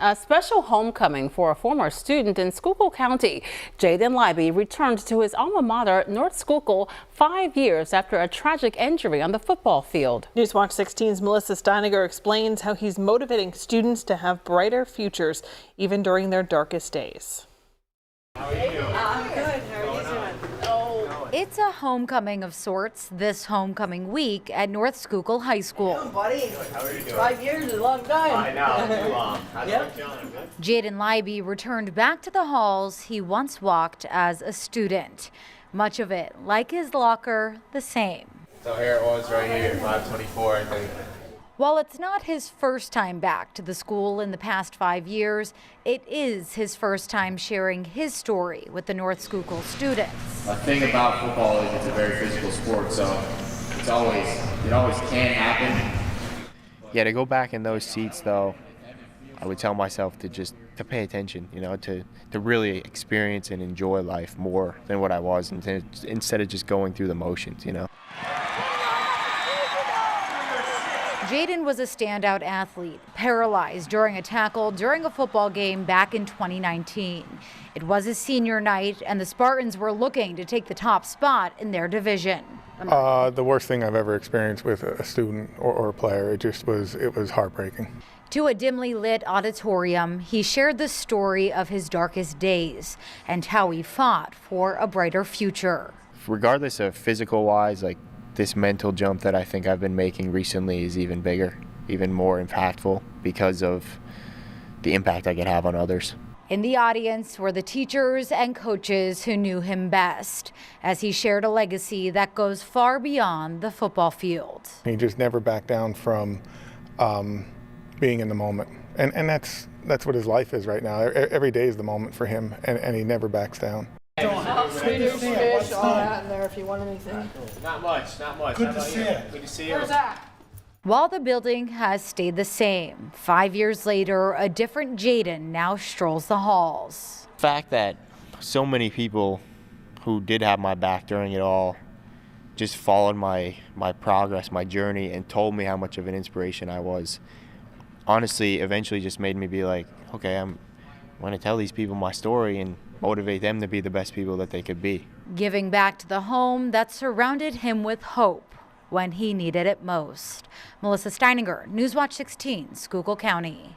A special homecoming for a former student in Schuylkill County. Jaden Leiby returned to his alma mater, North Schuylkill, 5 years after a tragic injury on the football field. Newswatch 16's Melissa Steininger explains how he's motivating students to have brighter futures, even during their darkest days. How are you doing? I'm good. How are you doing? It's a homecoming of sorts this homecoming week at North Schuylkill High School. Hey, buddy. How are you doing? 5 years is a long time. I know, too long. How's it feeling? Good? Jaden Leiby returned back to the halls he once walked as a student. Much of it, like his locker, the same. So here it was right here, 524, I think. While it's not his first time back to the school in the past 5 years, it is his first time sharing his story with the North Schuylkill students. The thing about football is it's a very physical sport, so it always can happen. Yeah, to go back in those seats though, I would tell myself to pay attention, to really experience and enjoy life more than what I was, instead of just going through the motions, Jaden was a standout athlete, paralyzed during a tackle during a football game back in 2019. It was his senior night, and the Spartans were looking to take the top spot in their division. The worst thing I've ever experienced with a student or a player. It was heartbreaking. To a dimly lit auditorium, he shared the story of his darkest days and how he fought for a brighter future. Regardless of physical-wise, this mental jump that I think I've been making recently is even bigger, even more impactful because of the impact I can have on others. In the audience were the teachers and coaches who knew him best, as he shared a legacy that goes far beyond the football field. He just never backed down from being in the moment, and that's what his life is right now. Every day is the moment for him, and he never backs down. Swedish fish, all that in there if you want anything. Not much. Good to see you. Good to see you. Where's that? While the building has stayed the same, 5 years later, a different Jaden now strolls the halls. The fact that so many people who did have my back during it all just followed my progress, my journey, and told me how much of an inspiration I was, honestly, eventually just made me be like, okay, I'm going to tell these people my story and motivate them to be the best people that they could be. Giving back to the home that surrounded him with hope when he needed it most. Melissa Steininger, Newswatch 16, Schuylkill County.